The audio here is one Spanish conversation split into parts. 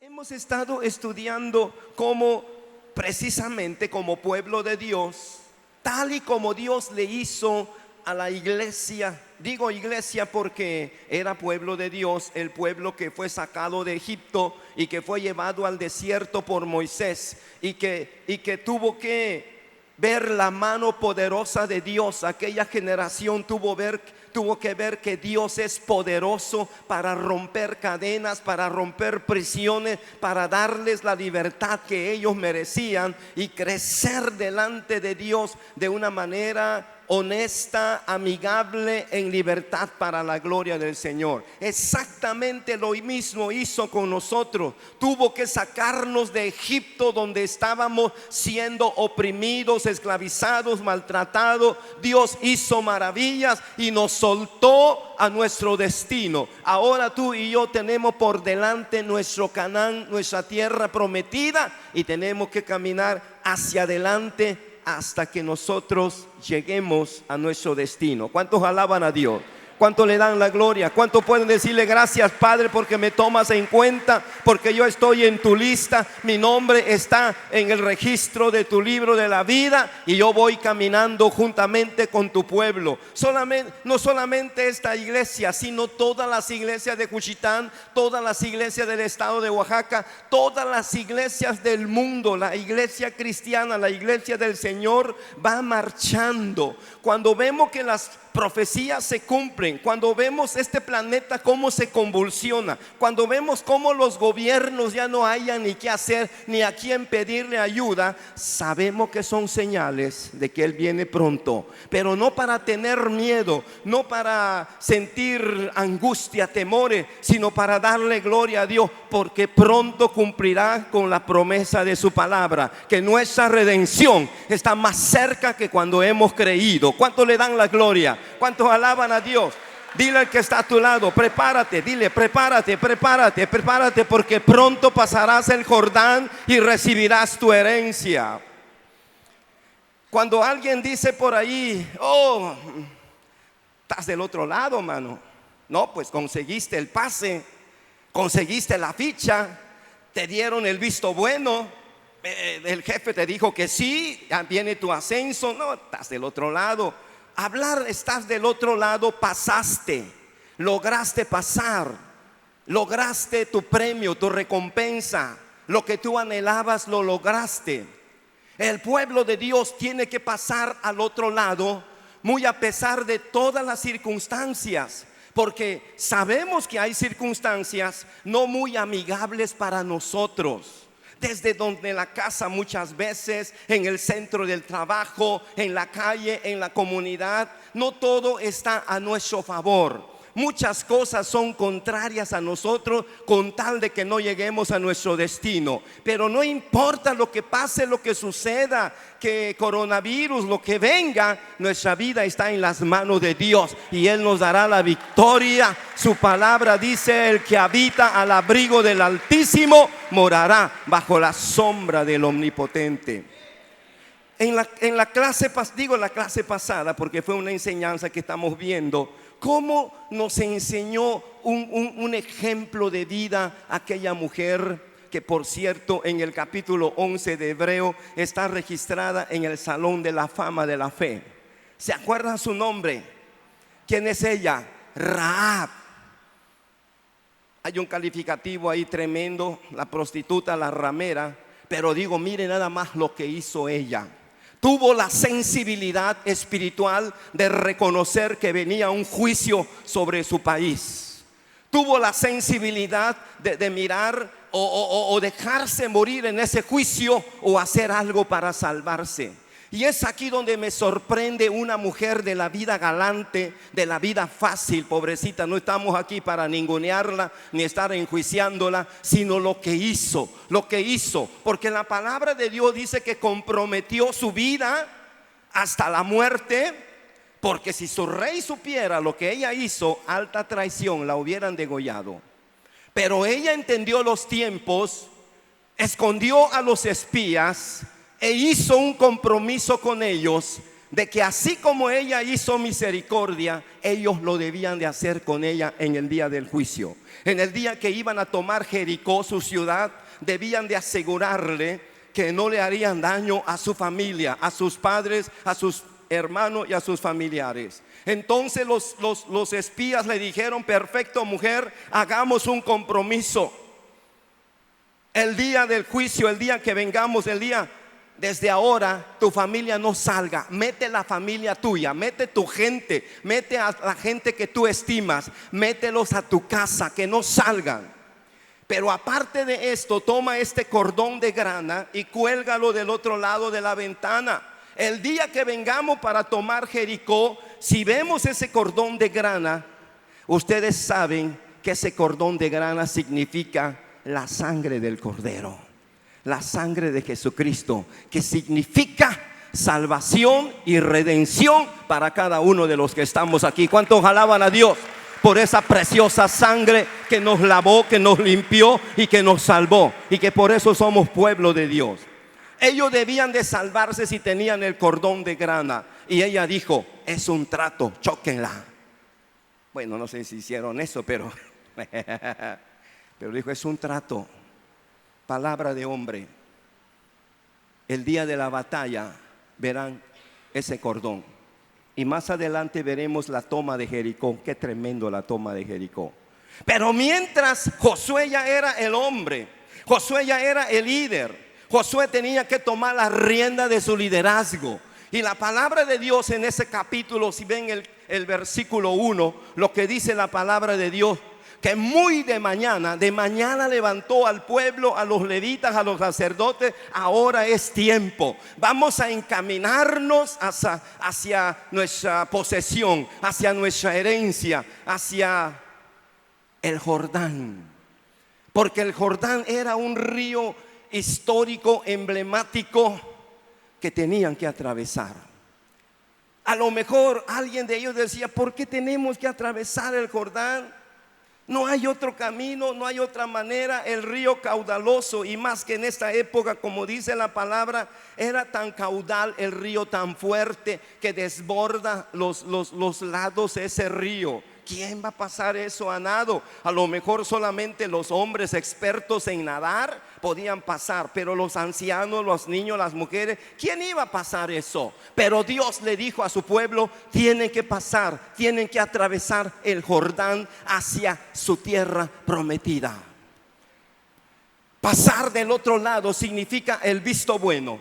Hemos estado estudiando cómo precisamente como pueblo de Dios, tal y como Dios le hizo a la iglesia, digo iglesia porque era pueblo de Dios, el pueblo que fue sacado de Egipto y que fue llevado al desierto por Moisés y que tuvo que ver la mano poderosa de Dios. Aquella generación tuvo que ver que Dios es poderoso para romper cadenas, para romper prisiones, para darles la libertad que ellos merecían y crecer delante de Dios de una manera honesta, amigable, en libertad para la gloria del Señor. Exactamente lo mismo hizo con nosotros. Tuvo que sacarnos de Egipto, donde estábamos siendo oprimidos, esclavizados, maltratados. Dios hizo maravillas y nos soltó a nuestro destino. Ahora tú y yo tenemos por delante nuestro Canaán, nuestra tierra prometida, y tenemos que caminar hacia adelante hasta que nosotros lleguemos a nuestro destino. ¿Cuántos alaban a Dios? ¿Cuántos le dan la gloria? ¿Cuántos pueden decirle gracias, Padre, porque me tomas en cuenta, porque yo estoy en tu lista, mi nombre está en el registro de tu libro de la vida y yo voy caminando juntamente con tu pueblo? No solamente esta iglesia, sino todas las iglesias de Juchitán, todas las iglesias del estado de Oaxaca, todas las iglesias del mundo, la iglesia cristiana, la iglesia del Señor va marchando. Cuando vemos que las profecías se cumplen, cuando vemos este planeta cómo se convulsiona, cuando vemos cómo los gobiernos ya no hayan ni qué hacer ni a quién pedirle ayuda, sabemos que son señales de que Él viene pronto, pero no para tener miedo, no para sentir angustia, temores, sino para darle gloria a Dios, porque pronto cumplirá con la promesa de su palabra, que nuestra redención está más cerca que cuando hemos creído. ¿Cuántos le dan la gloria? ¿Cuántos alaban a Dios? Dile al que está a tu lado, prepárate, dile, prepárate, porque pronto pasarás el Jordán y recibirás tu herencia. Cuando alguien dice por ahí, oh, estás del otro lado, mano. No, pues conseguiste el pase, conseguiste la ficha, te dieron el visto bueno, el jefe te dijo que sí, ya viene tu ascenso. No, estás del otro lado. Hablar, estás del otro lado, pasaste, lograste pasar, lograste tu premio, tu recompensa, lo que tú anhelabas lo lograste. El pueblo de Dios tiene que pasar al otro lado, muy a pesar de todas las circunstancias, porque sabemos que hay circunstancias no muy amigables para nosotros. Desde donde la casa muchas veces, en el centro del trabajo, en la calle, en la comunidad, no todo está a nuestro favor. Muchas cosas son contrarias a nosotros con tal de que no lleguemos a nuestro destino. Pero no importa lo que pase, lo que suceda, que coronavirus, lo que venga, nuestra vida está en las manos de Dios y Él nos dará la victoria. Su palabra dice: el que habita al abrigo del Altísimo morará bajo la sombra del Omnipotente. En la clase pasada, porque fue una enseñanza que estamos viendo, cómo nos enseñó un ejemplo de vida aquella mujer que, por cierto, en el capítulo 11 de Hebreo está registrada en el Salón de la Fama de la Fe. ¿Se acuerdan su nombre? ¿Quién es ella? Rahab. Hay un calificativo ahí tremendo, la prostituta, la ramera. Pero digo, mire nada más lo que hizo ella. Tuvo la sensibilidad espiritual de reconocer que venía un juicio sobre su país. Tuvo la sensibilidad de mirar o dejarse morir en ese juicio o hacer algo para salvarse. Y es aquí donde me sorprende una mujer de la vida galante, de la vida fácil, pobrecita. No estamos aquí para ningunearla ni estar enjuiciándola, sino lo que hizo, porque la palabra de Dios dice que comprometió su vida hasta la muerte, porque si su rey supiera lo que ella hizo, alta traición, la hubieran degollado. Pero ella entendió los tiempos, escondió a los espías e hizo un compromiso con ellos de que así como ella hizo misericordia, ellos lo debían de hacer con ella en el día del juicio. En el día que iban a tomar Jericó, su ciudad, debían de asegurarle que no le harían daño a su familia, a sus padres, a sus hermanos y a sus familiares. Entonces los espías le dijeron: perfecto, mujer, hagamos un compromiso. El día del juicio, el día que vengamos, desde ahora tu familia no salga. Mete la familia tuya, mete tu gente, mete a la gente que tú estimas, mételos a tu casa, que no salgan. Pero aparte de esto, toma este cordón de grana y cuélgalo del otro lado de la ventana. El día que vengamos para tomar Jericó, si vemos ese cordón de grana, ustedes saben que ese cordón de grana significa la sangre del Cordero, la sangre de Jesucristo, que significa salvación y redención para cada uno de los que estamos aquí. ¿Cuántos alaban a Dios por esa preciosa sangre que nos lavó, que nos limpió y que nos salvó, y que por eso somos pueblo de Dios? Ellos debían de salvarse si tenían el cordón de grana, y ella dijo: es un trato, chóquenla. Bueno, no sé si hicieron eso, pero dijo: es un trato. Palabra de hombre. El día de la batalla verán ese cordón, y más adelante veremos la toma de Jericó. Qué tremendo la toma de Jericó. Pero mientras, Josué ya era el hombre, Josué ya era el líder. Josué tenía que tomar la rienda de su liderazgo. Y la palabra de Dios en ese capítulo, si ven el versículo 1, lo que dice la palabra de Dios: que muy de mañana levantó al pueblo, a los levitas, a los sacerdotes. Ahora es tiempo, vamos a encaminarnos hacia nuestra posesión, hacia nuestra herencia, hacia el Jordán. Porque el Jordán era un río histórico, emblemático, que tenían que atravesar. A lo mejor alguien de ellos decía: ¿por qué tenemos que atravesar el Jordán? No hay otro camino, no hay otra manera. El río caudaloso, y más que en esta época, como dice la palabra, era tan caudal el río, tan fuerte, que desborda los lados de ese río. ¿Quién va a pasar eso a nado? A lo mejor solamente los hombres expertos en nadar podían pasar, pero los ancianos, los niños, las mujeres, ¿quién iba a pasar eso? Pero Dios le dijo a su pueblo: tienen que pasar, tienen que atravesar el Jordán hacia su tierra prometida. Pasar del otro lado significa el visto bueno.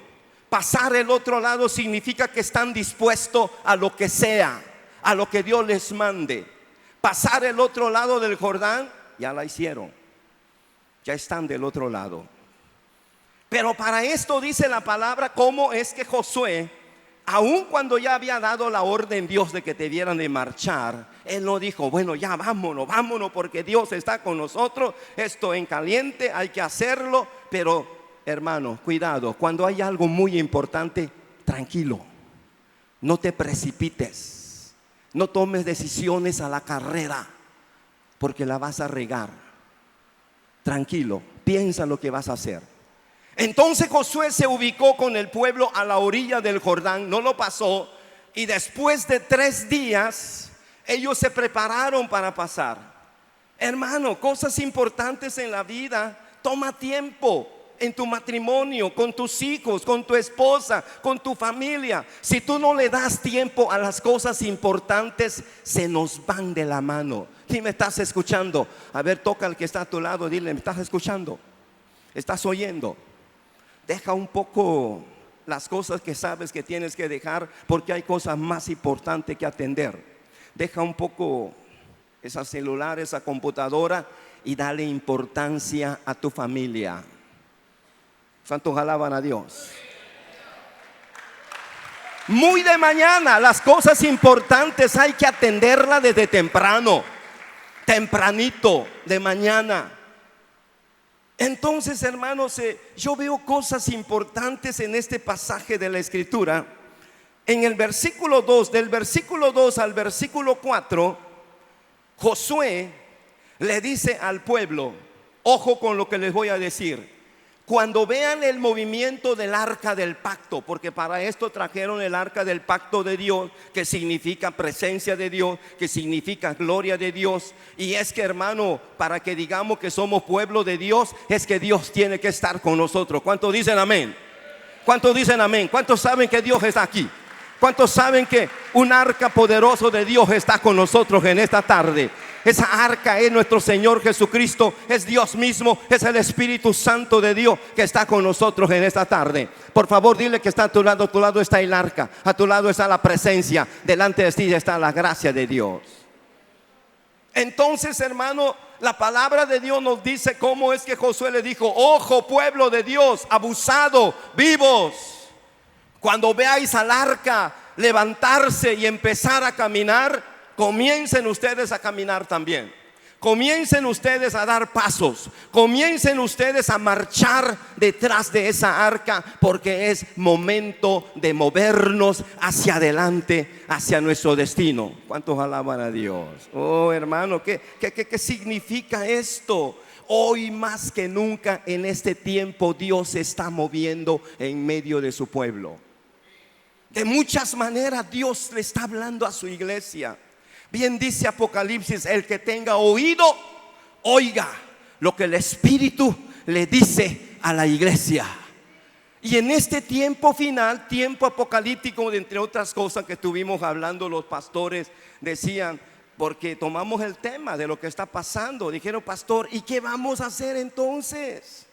Pasar el otro lado significa que están dispuestos a lo que sea, a lo que Dios les mande. Pasar el otro lado del Jordán, ya la hicieron, ya están del otro lado. Pero para esto dice la palabra cómo es que Josué, aun cuando ya había dado la orden Dios de que debieran de marchar, él no dijo: bueno, ya vámonos porque Dios está con nosotros, esto en caliente, hay que hacerlo. Pero hermano, cuidado, cuando hay algo muy importante, tranquilo, no te precipites. No tomes decisiones a la carrera, porque la vas a regar. Tranquilo, piensa lo que vas a hacer. Entonces Josué se ubicó con el pueblo a la orilla del Jordán, no lo pasó, y después de 3 días ellos se prepararon para pasar. Hermano, cosas importantes en la vida toma tiempo. En tu matrimonio, con tus hijos, con tu esposa, con tu familia. Si tú no le das tiempo a las cosas importantes, se nos van de la mano. ¿Sí me estás escuchando? A ver, toca al que está a tu lado, dile: ¿me estás escuchando? ¿Estás oyendo? Deja un poco las cosas que sabes que tienes que dejar, porque hay cosas más importantes que atender. Deja un poco esas celulares, esa computadora, y dale importancia a tu familia. ¿Cuántos alaban a Dios? Muy de mañana, las cosas importantes hay que atenderlas desde temprano, tempranito de mañana. Entonces, hermanos, yo veo cosas importantes en este pasaje de la Escritura. En el versículo 2, del versículo 2 al versículo 4, Josué le dice al pueblo: ojo con lo que les voy a decir. Cuando vean el movimiento del arca del pacto, porque para esto trajeron el arca del pacto de Dios, que significa presencia de Dios, que significa gloria de Dios. Y es que, hermano, para que digamos que somos pueblo de Dios, es que Dios tiene que estar con nosotros. ¿Cuántos dicen amén? ¿Cuántos dicen amén? ¿Cuántos saben que Dios está aquí? ¿Cuántos saben que un arca poderoso de Dios está con nosotros en esta tarde? Esa arca es nuestro Señor Jesucristo, es Dios mismo, es el Espíritu Santo de Dios que está con nosotros en esta tarde. Por favor, dile que está a tu lado está el arca, a tu lado está la presencia, delante de ti está la gracia de Dios. Entonces, hermano, la palabra de Dios nos dice cómo es que Josué le dijo: ojo, pueblo de Dios, abusado, vivos. Cuando veáis al arca levantarse y empezar a caminar, comiencen ustedes a caminar también. Comiencen ustedes a dar pasos. Comiencen ustedes a marchar detrás de esa arca, porque es momento de movernos hacia adelante, hacia nuestro destino. ¿Cuántos alaban a Dios? Oh, hermano, ¿qué significa esto? Hoy más que nunca en este tiempo Dios se está moviendo en medio de su pueblo. De muchas maneras Dios le está hablando a su iglesia. Bien dice Apocalipsis: el que tenga oído, oiga lo que el Espíritu le dice a la iglesia. Y en este tiempo final, tiempo apocalíptico, entre otras cosas que estuvimos hablando, los pastores decían, porque tomamos el tema de lo que está pasando, dijeron: pastor, ¿y qué vamos a hacer entonces?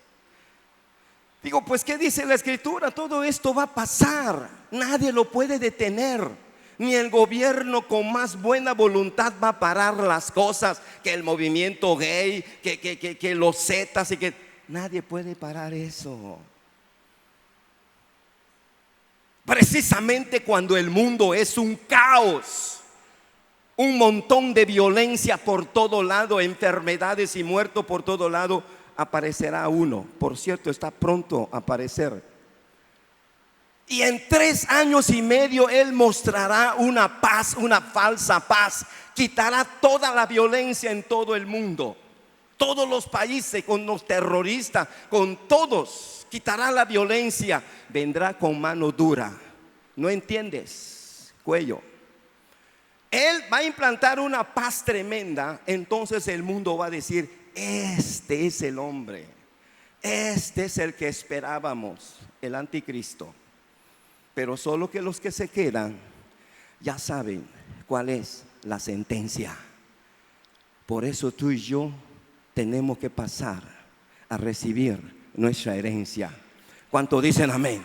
Digo, pues ¿qué dice la Escritura? Todo esto va a pasar, nadie lo puede detener. Ni el gobierno con más buena voluntad va a parar las cosas, que el movimiento gay, que los zetas, y que nadie puede parar eso. Precisamente cuando el mundo es un caos, un montón de violencia por todo lado, enfermedades y muertos por todo lado, aparecerá uno. Por cierto, está pronto a aparecer. Y en 3 años y medio Él mostrará una paz, una falsa paz. Quitará toda la violencia en todo el mundo. Todos los países, con los terroristas, con todos, quitará la violencia. Vendrá con mano dura. ¿No entiendes? Cuello. Él va a implantar una paz tremenda. Entonces el mundo va a decir: este es el hombre, este es el que esperábamos, el anticristo. Pero solo que los que se quedan ya saben cuál es la sentencia. Por eso tú y yo tenemos que pasar a recibir nuestra herencia. ¿Cuántos dicen amén?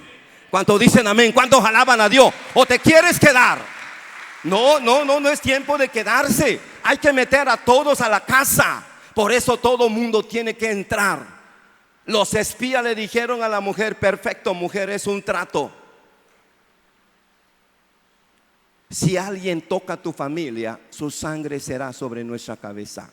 ¿Cuántos dicen amén? ¿Cuántos alaban a Dios? ¿O te quieres quedar? No es tiempo de quedarse. Hay que meter a todos a la casa. Por eso todo mundo tiene que entrar. Los espías le dijeron a la mujer: perfecto, mujer, es un trato. Si alguien toca a tu familia, su sangre será sobre nuestra cabeza.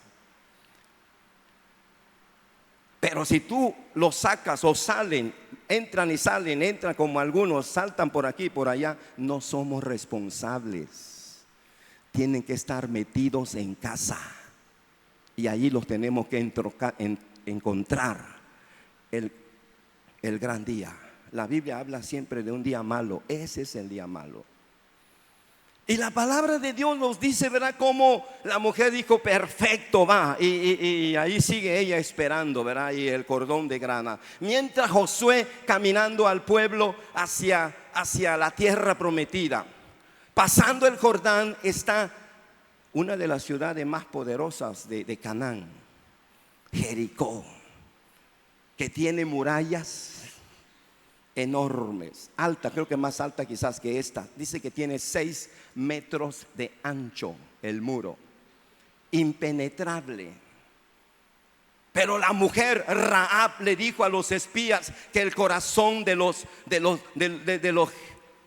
Pero si tú los sacas o salen, entran y salen, entran como algunos, saltan por aquí y por allá, no somos responsables. Tienen que estar metidos en casa. Y allí los tenemos que encontrar el gran día. La Biblia habla siempre de un día malo. Ese es el día malo. Y la palabra de Dios nos dice, ¿verdad? Como la mujer dijo: perfecto, va. Y ahí sigue ella esperando, ¿verdad? Y el cordón de grana. Mientras Josué caminando al pueblo hacia la tierra prometida. Pasando el Jordán está una de las ciudades más poderosas de Canaán, Jericó, que tiene murallas enormes, alta, creo que más alta quizás que esta. Dice que tiene 6 metros de ancho el muro, impenetrable. Pero la mujer Rahab le dijo a los espías que el corazón de los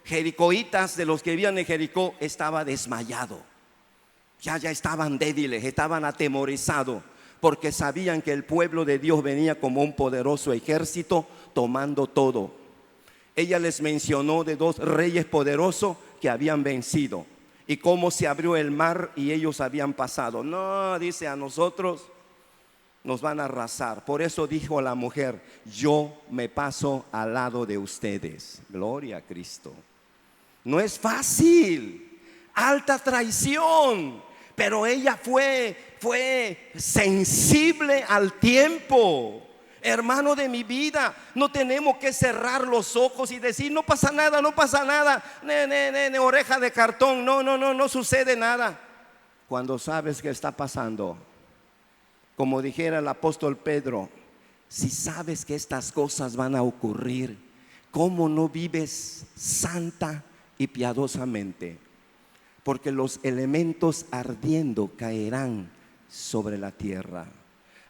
jericoitas, de los que vivían en Jericó, estaba desmayado. Ya estaban débiles, estaban atemorizados, porque sabían que el pueblo de Dios venía como un poderoso ejército tomando todo. Ella les mencionó de 2 reyes poderosos que habían vencido y cómo se abrió el mar y ellos habían pasado. No, dice, a nosotros nos van a arrasar. Por eso dijo la mujer: yo me paso al lado de ustedes. Gloria a Cristo. No es fácil, alta traición, pero ella fue sensible al tiempo. Hermano de mi vida, no tenemos que cerrar los ojos y decir: no pasa nada, no pasa nada, oreja de cartón, no sucede nada. Cuando sabes que está pasando, como dijera el apóstol Pedro, si sabes que estas cosas van a ocurrir, ¿cómo no vives santa y piadosamente? Porque los elementos ardiendo caerán sobre la tierra.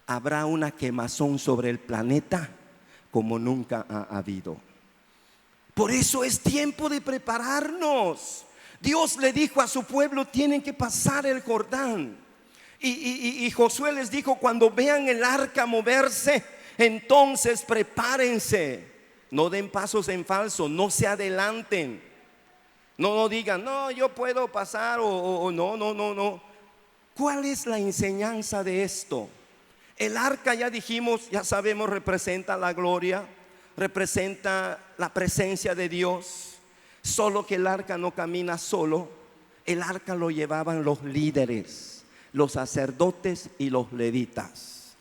Habrá una quemazón sobre el planeta como nunca ha habido. Por eso es tiempo de prepararnos. Dios le dijo a su pueblo: tienen que pasar el Jordán. Y Josué les dijo: cuando vean el arca moverse, entonces prepárense. No den pasos en falso, no se adelanten. No digan: no, yo puedo pasar, o no. ¿Cuál es la enseñanza de esto? El arca, ya dijimos, ya sabemos, representa la gloria, representa la presencia de Dios. Solo que el arca no camina solo. El arca lo llevaban los líderes, los sacerdotes y los levitas.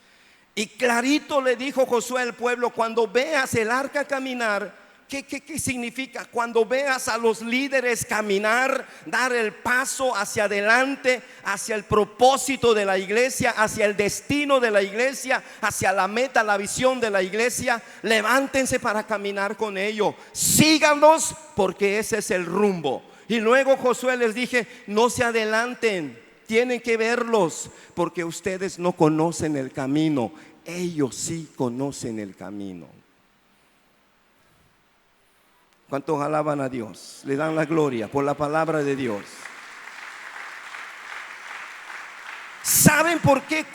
Y clarito le dijo Josué al pueblo: cuando veas el arca caminar, ¿qué significa? Cuando veas a los líderes caminar, dar el paso hacia adelante, hacia el propósito de la iglesia, hacia el destino de la iglesia, hacia la meta, la visión de la iglesia, levántense para caminar con ellos. Síganlos, porque ese es el rumbo. Y luego Josué les dije: no se adelanten, tienen que verlos, porque ustedes no conocen el camino, ellos sí conocen el camino. ¿Cuántos alaban a Dios? Le dan la gloria por la palabra de Dios. ¿Saben por qué?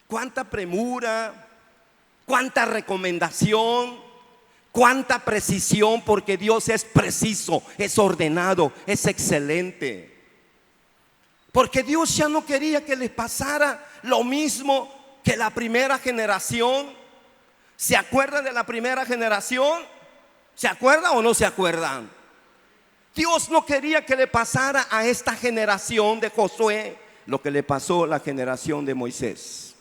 Cuánta premura, cuánta recomendación, cuánta precisión, porque Dios es preciso, es ordenado, es excelente. Porque Dios ya no quería que les pasara lo mismo que la primera generación. ¿Se acuerdan de la primera generación? ¿Se acuerdan o no se acuerdan? Dios no quería que le pasara a esta generación de Josué lo que le pasó a la generación de Moisés.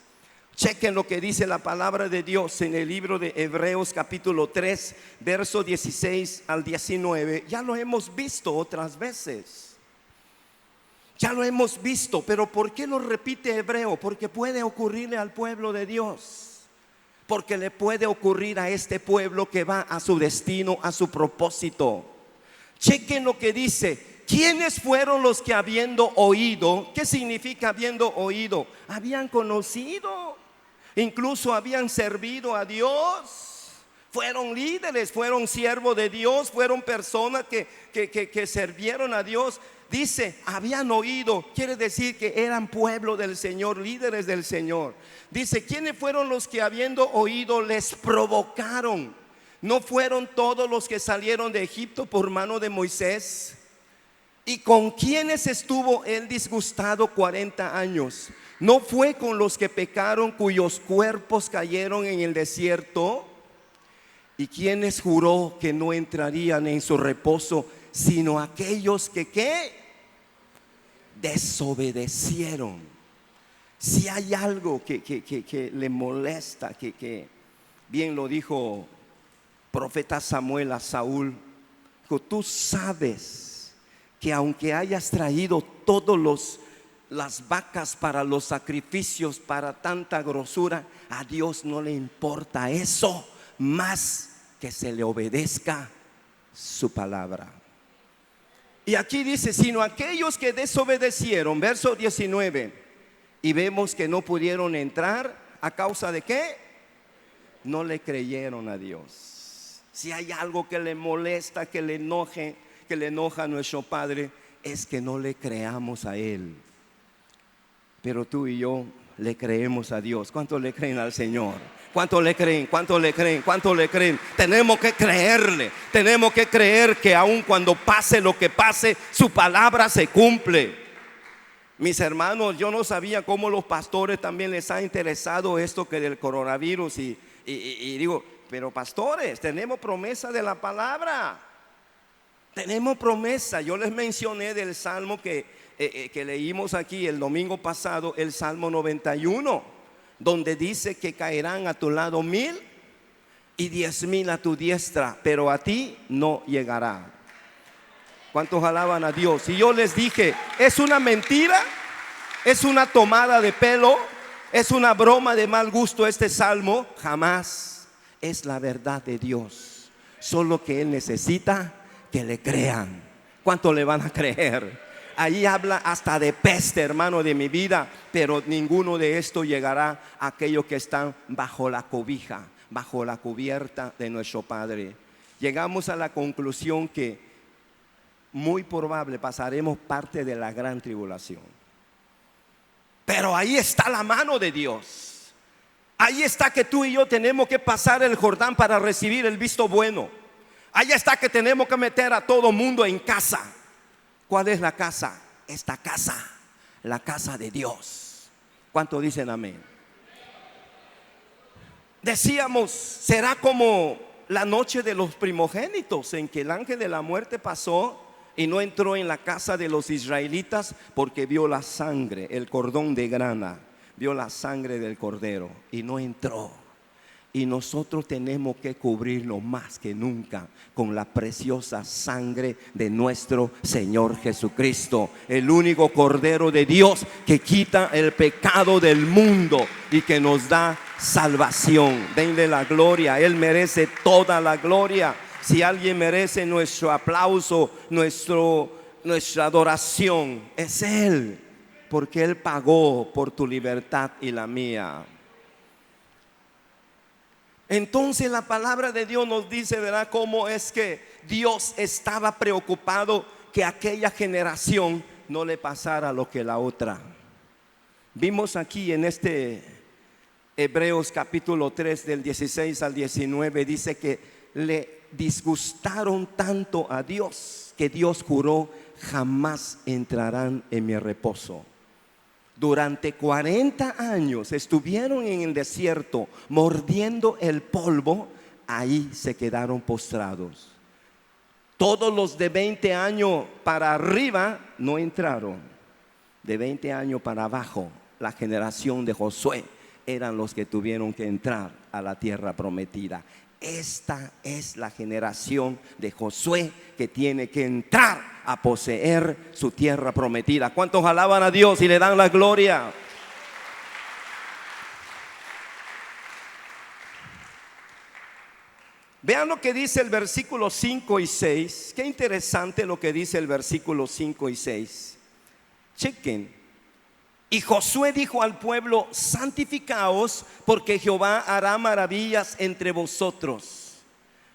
Chequen lo que dice la palabra de Dios en el libro de Hebreos capítulo 3, verso 16 al 19. Ya lo hemos visto otras veces. Ya lo hemos visto, pero ¿por qué lo repite Hebreo? Porque puede ocurrirle al pueblo de Dios. Porque le puede ocurrir a este pueblo que va a su destino, a su propósito. Chequen lo que dice: ¿quiénes fueron los que habiendo oído? ¿Qué significa habiendo oído? Habían conocido, incluso habían servido a Dios. Fueron líderes, fueron siervos de Dios, fueron personas que sirvieron a Dios. Dice: habían oído, quiere decir que eran pueblo del Señor, líderes del Señor. Dice: ¿quiénes fueron los que habiendo oído les provocaron? ¿No fueron todos los que salieron de Egipto por mano de Moisés? ¿Y con quiénes estuvo él disgustado 40 años? ¿No fue con los que pecaron, cuyos cuerpos cayeron en el desierto? ¿Y quiénes juró que no entrarían en su reposo, sino aquellos que ¿qué? Desobedecieron? Si hay algo que le molesta, que bien lo dijo profeta Samuel a Saúl, dijo: tú sabes que aunque hayas traído todos las vacas para los sacrificios, para tanta grosura, a Dios no le importa eso, más que se le obedezca su palabra. Y aquí dice: sino aquellos que desobedecieron, verso 19. Y vemos que no pudieron entrar. ¿A causa de qué? No le creyeron a Dios. Si hay algo que le molesta, que le enoja a nuestro Padre, es que no le creamos a Él. Pero tú y yo le creemos a Dios. ¿Cuántos le creen al Señor? ¿Cuántos le creen? ¿Cuántos le creen? ¿Cuántos le creen? Tenemos que creerle. Tenemos que creer que aun cuando pase lo que pase, su palabra se cumple. Mis hermanos, yo no sabía cómo los pastores también les ha interesado esto que del coronavirus y digo, pero pastores, tenemos promesa de la palabra. Tenemos promesa. Yo les mencioné del salmo que leímos aquí el domingo pasado, el Salmo 91, donde dice que caerán a tu lado 1000 y 10,000 a tu diestra, pero a ti no llegará. ¿Cuántos alaban a Dios? Y yo les dije, es una mentira, es una tomada de pelo, es una broma de mal gusto este salmo. Jamás. Es la verdad de Dios. Solo que Él necesita que le crean. ¿Cuánto le van a creer? Ahí habla hasta de peste, hermano, de mi vida, pero ninguno de esto llegará a aquellos que están bajo la cobija, bajo la cubierta de nuestro Padre. Llegamos a la conclusión que muy probable pasaremos parte de la gran tribulación. Pero ahí está la mano de Dios. Ahí está que tú y yo tenemos que pasar el Jordán para recibir el visto bueno. Ahí está que tenemos que meter a todo mundo en casa. ¿Cuál es la casa? Esta casa, la casa de Dios. ¿Cuánto dicen amén? Decíamos, será como la noche de los primogénitos, en que el ángel de la muerte pasó y no entró en la casa de los israelitas porque vio la sangre, el cordón de grana, vio la sangre del cordero y no entró. Y nosotros tenemos que cubrirnos más que nunca con la preciosa sangre de nuestro Señor Jesucristo, el único Cordero de Dios que quita el pecado del mundo y que nos da salvación. Denle la gloria, Él merece toda la gloria. Si alguien merece nuestro aplauso, nuestra adoración, es Él, porque Él pagó por tu libertad y la mía. Entonces la palabra de Dios nos dice, ¿verdad?, cómo es que Dios estaba preocupado que aquella generación no le pasara lo que la otra. Vimos aquí en este Hebreos capítulo 3 del 16 al 19, dice que le disgustaron tanto a Dios que Dios juró, jamás entrarán en mi reposo. Durante 40 años estuvieron en el desierto mordiendo el polvo. Ahí se quedaron postrados. Todos los de 20 años para arriba no entraron. De 20 años para abajo, la generación de Josué eran los que tuvieron que entrar a la tierra prometida. Esta es la generación de Josué que tiene que entrar a poseer su tierra prometida. ¿Cuántos alaban a Dios y le dan la gloria? Vean lo que dice el versículo 5 y 6. Qué interesante lo que dice el versículo 5 y 6. Chequen. Y Josué dijo al pueblo: santificaos, porque Jehová hará maravillas entre vosotros.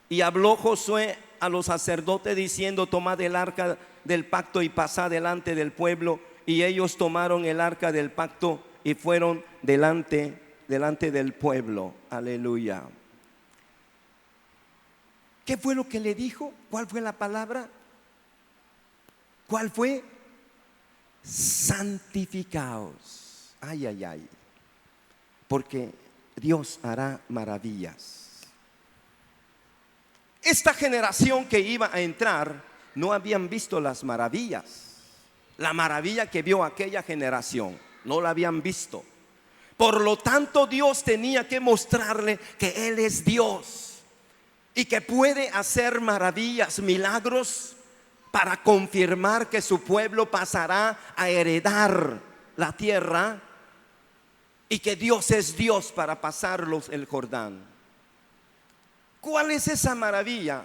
Y habló Josué a los sacerdotes diciendo: tomad el arca del pacto y pasad delante del pueblo. Y ellos tomaron el arca del pacto y fueron delante del pueblo. Aleluya. ¿Qué fue lo que le dijo? ¿Cuál fue la palabra? ¿Cuál fue? Santificaos. Ay, ay, ay. Porque Dios hará maravillas. Esta generación que iba a entrar no habían visto las maravillas. La maravilla que vio aquella generación no la habían visto. Por lo tanto, Dios tenía que mostrarle que Él es Dios y que puede hacer maravillas, milagros, para confirmar que su pueblo pasará a heredar la tierra y que Dios es Dios para pasarlos el Jordán. ¿Cuál es esa maravilla?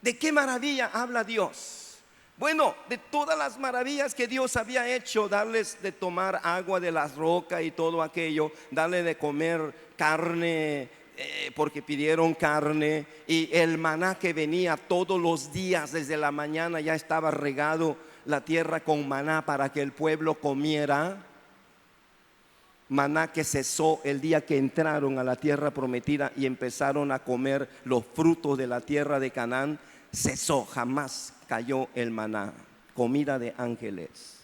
¿De qué maravilla habla Dios? Bueno, de todas las maravillas que Dios había hecho, darles de tomar agua de las rocas y todo aquello, darle de comer carne, porque pidieron carne, y el maná que venía todos los días desde la mañana, ya estaba regado la tierra con maná para que el pueblo comiera. Maná que cesó el día que entraron a la tierra prometida y empezaron a comer los frutos de la tierra de Canaán. Cesó, jamás cayó el maná, comida de ángeles.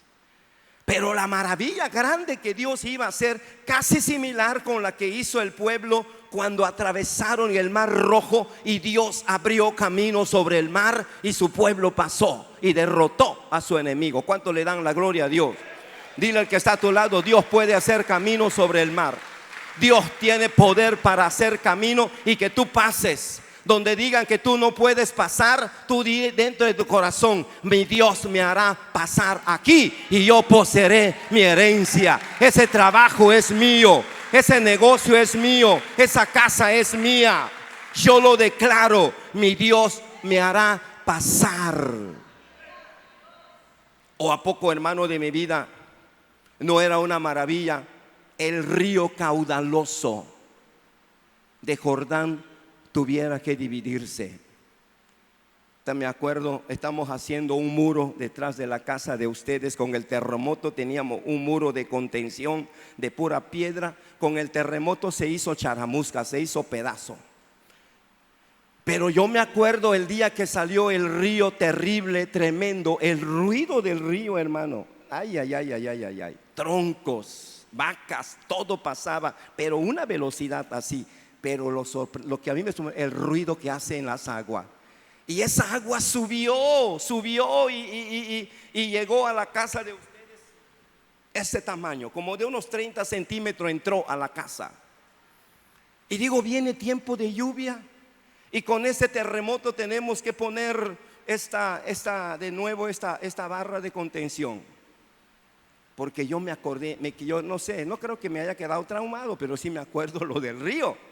Pero la maravilla grande que Dios iba a hacer, casi similar con la que hizo el pueblo cuando atravesaron el mar rojo y Dios abrió camino sobre el mar y su pueblo pasó y derrotó a su enemigo. ¿Cuánto le dan la gloria a Dios? Dile al que está a tu lado: Dios puede hacer camino sobre el mar. Dios tiene poder para hacer camino y que tú pases. Donde digan que tú no puedes pasar, tú di dentro de tu corazón: mi Dios me hará pasar aquí y yo poseeré mi herencia. Ese trabajo es mío, ese negocio es mío, esa casa es mía. Yo lo declaro, mi Dios me hará pasar. ¿O a poco, hermano de mi vida, no era una maravilla el río caudaloso de Jordán tuviera que dividirse? Me acuerdo, estamos haciendo un muro detrás de la casa de ustedes. Con el terremoto teníamos un muro de contención de pura piedra. Con el terremoto se hizo charamusca, se hizo pedazo. Pero yo me acuerdo el día que salió el río terrible, tremendo, el ruido del río, hermano. Ay, ay, ay, ay, ay, ay, ay. Troncos, vacas, todo pasaba, pero una velocidad así. Pero lo que a mí me sorprendió, el ruido que hace en las aguas. Y esa agua subió y llegó a la casa de ustedes. Ese tamaño, como de unos 30 centímetros entró a la casa. Y digo, viene tiempo de lluvia y con este terremoto tenemos que poner de nuevo esta barra de contención. Porque yo me acordé, yo no sé, no creo que me haya quedado traumado, pero sí me acuerdo lo del río.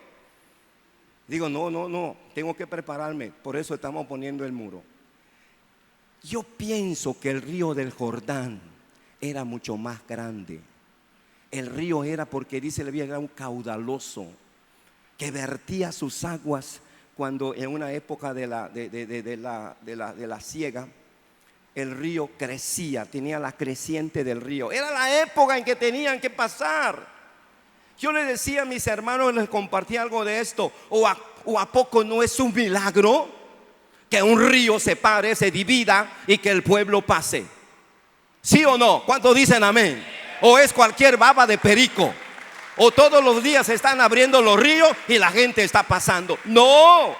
Digo, no, tengo que prepararme. Por eso estamos poniendo el muro. Yo pienso que el río del Jordán era mucho más grande. El río era, porque dice la Biblia, era un caudaloso que vertía sus aguas cuando en una época de la siega, el río crecía, tenía la creciente del río. Era la época en que tenían que pasar. Yo le decía a mis hermanos, les compartí algo de esto. ¿O a poco no es un milagro que un río se pare, se divida y que el pueblo pase? ¿Sí o no? ¿Cuántos dicen amén? ¿O es cualquier baba de perico? ¿O todos los días se están abriendo los ríos y la gente está pasando? No.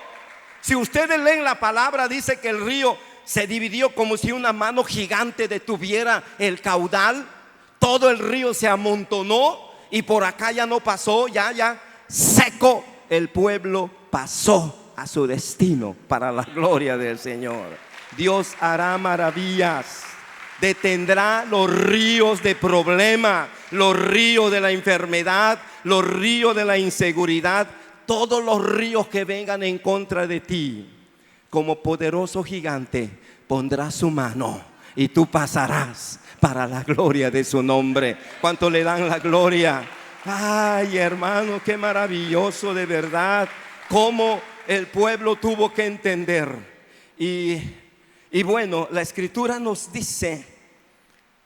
Si ustedes leen la palabra, dice que el río se dividió como si una mano gigante detuviera el caudal. Todo el río se amontonó y por acá ya no pasó, ya seco. El pueblo pasó a su destino para la gloria del Señor. Dios hará maravillas. Detendrá los ríos de problema, los ríos de la enfermedad, los ríos de la inseguridad, todos los ríos que vengan en contra de ti. Como poderoso gigante pondrá su mano y tú pasarás para la gloria de su nombre. ¿Cuánto le dan la gloria? Ay, hermano, qué maravilloso, de verdad, cómo el pueblo tuvo que entender. Y bueno, la escritura nos dice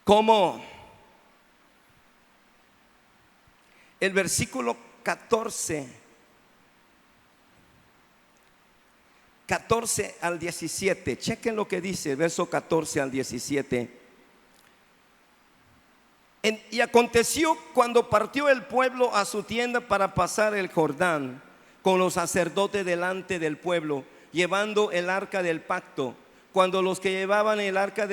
cómo el versículo 14 al 17, chequen lo que dice el verso 14 al 17. Y aconteció cuando partió el pueblo a su tienda para pasar el Jordán, con los sacerdotes delante del pueblo, llevando el arca del pacto, cuando los que llevaban el arca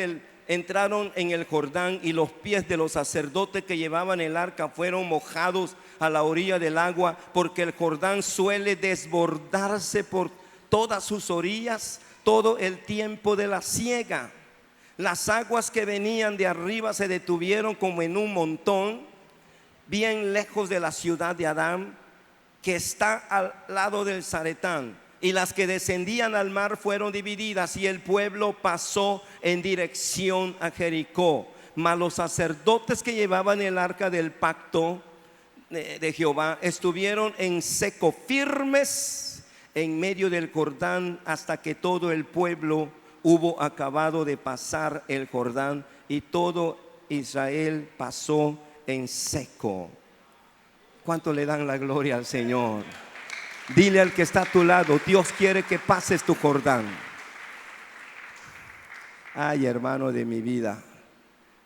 entraron en el Jordán, y los pies de los sacerdotes que llevaban el arca fueron mojados a la orilla del agua, porque el Jordán suele desbordarse por todas sus orillas todo el tiempo de la siega. Las aguas que venían de arriba se detuvieron como en un montón, bien lejos de la ciudad de Adán, que está al lado del Zaretán. Y las que descendían al mar fueron divididas, y el pueblo pasó en dirección a Jericó. Mas los sacerdotes que llevaban el arca del pacto de Jehová estuvieron en seco, firmes en medio del Jordán, hasta que todo el pueblo hubo acabado de pasar el Jordán, y todo Israel pasó en seco. ¿Cuánto le dan la gloria al Señor? Dile al que está a tu lado: Dios quiere que pases tu Jordán. Ay, hermano de mi vida,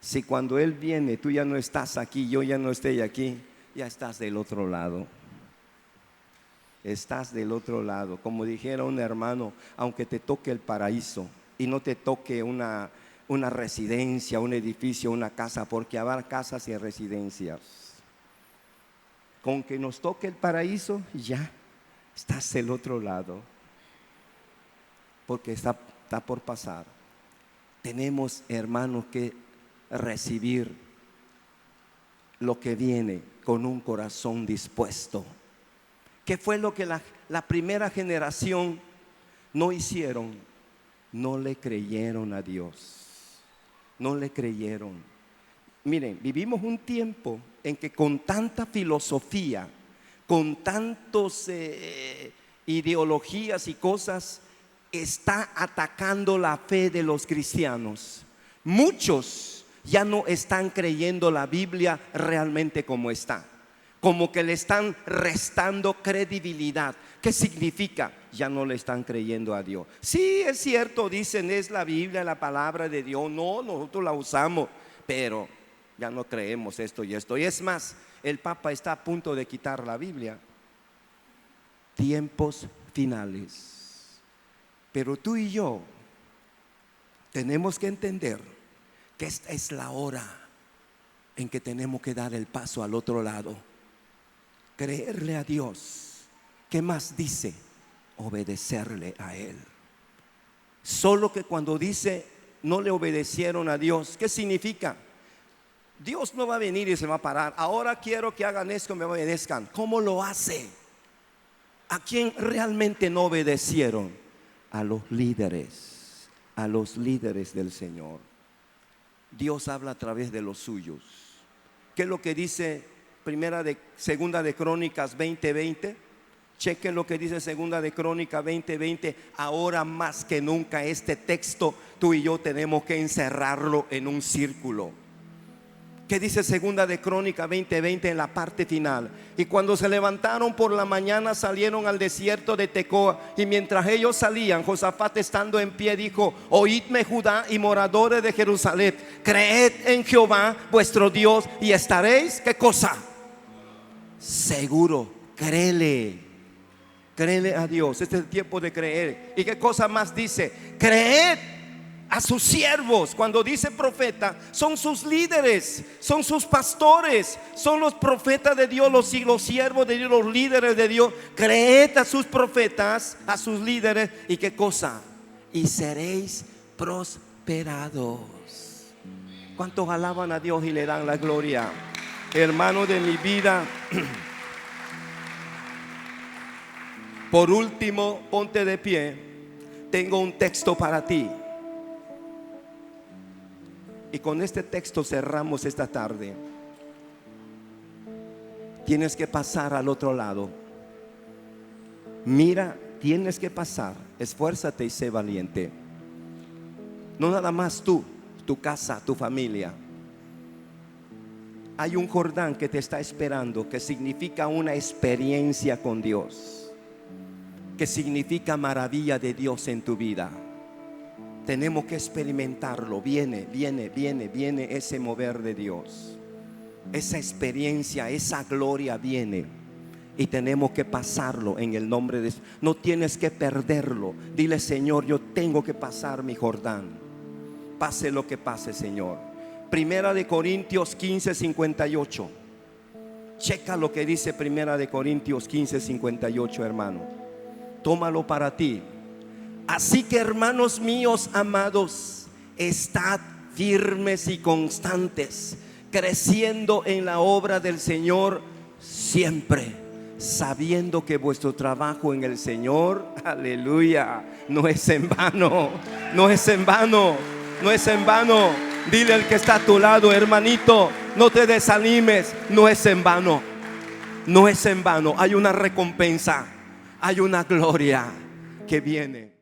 Si cuando Él viene tú ya no estás aquí, yo ya no estoy aquí, ya estás del otro lado. Estás del otro lado. Como dijera un hermano, aunque te toque el paraíso y no te toque una residencia, un edificio, una casa, porque habrá casas y residencias, con que nos toque el paraíso, ya estás del otro lado, porque está por pasar. Tenemos, hermanos, que recibir lo que viene con un corazón dispuesto. ¿Qué fue lo que la primera generación no hicieron? No le creyeron a Dios. No le creyeron. Miren, vivimos un tiempo en que con tanta filosofía, con tantas ideologías y cosas, está atacando la fe de los cristianos. Muchos ya no están creyendo la Biblia realmente como está, como que le están restando credibilidad. ¿Qué significa? Ya no le están creyendo a Dios. Sí, es cierto, dicen es la Biblia, la palabra de Dios. No, nosotros la usamos, pero ya no creemos esto y esto. Y es más, el Papa está a punto de quitar la Biblia. Tiempos finales. Pero tú y yo tenemos que entender que esta es la hora en que tenemos que dar el paso al otro lado. Creerle a Dios. ¿Qué más dice? Obedecerle a Él. Solo que cuando dice no le obedecieron a Dios, ¿qué significa? Dios no va a venir y se va a parar. Ahora quiero que hagan esto, me obedezcan. ¿Cómo lo hace? ¿A quién realmente no obedecieron? A los líderes del Señor. Dios habla a través de los suyos. ¿Qué es lo que dice Segunda de Crónicas 20:20? Chequen lo que dice Segunda de Crónicas 20:20. Ahora más que nunca este texto tú y yo tenemos que encerrarlo en un círculo. ¿Qué dice Segunda de Crónicas 20:20 en la parte final? Y cuando se levantaron por la mañana salieron al desierto de Tecoa. Y mientras ellos salían, Josafat estando en pie dijo: oídme Judá y moradores de Jerusalén, creed en Jehová vuestro Dios y estaréis, ¿qué cosa? Seguro. Créele a Dios. Este es el tiempo de creer. ¿Y qué cosa más dice? Creed a sus siervos. Cuando dice profeta, son sus líderes, son sus pastores, son los profetas de Dios, los siervos de Dios, los líderes de Dios. Creed a sus profetas, a sus líderes. ¿Y qué cosa? Y seréis prosperados. ¿Cuántos alaban a Dios y le dan la gloria? Hermano de mi vida, por último, ponte de pie. Tengo un texto para ti. Y con este texto cerramos esta tarde. Tienes que pasar al otro lado. Mira, tienes que pasar. Esfuérzate y sé valiente. No nada más tú, tu casa, tu familia. Hay un Jordán que te está esperando, que significa una experiencia con Dios, que significa maravilla de Dios en tu vida. Tenemos que experimentarlo. Viene ese mover de Dios. Esa experiencia, esa gloria viene. Y tenemos que pasarlo en el nombre de Dios. No tienes que perderlo. Dile: Señor, yo tengo que pasar mi Jordán. Pase lo que pase, Señor. Primera de Corintios 15:58. Checa lo que dice Primera de Corintios 15:58, hermano. Tómalo para ti. Así que, hermanos míos amados, estad firmes y constantes, creciendo en la obra del Señor siempre, sabiendo que vuestro trabajo en el Señor, aleluya, no es en vano. No es en vano. No es en vano. Dile al que está a tu lado: hermanito, no te desanimes. No es en vano. No es en vano. Hay una recompensa, hay una gloria que viene.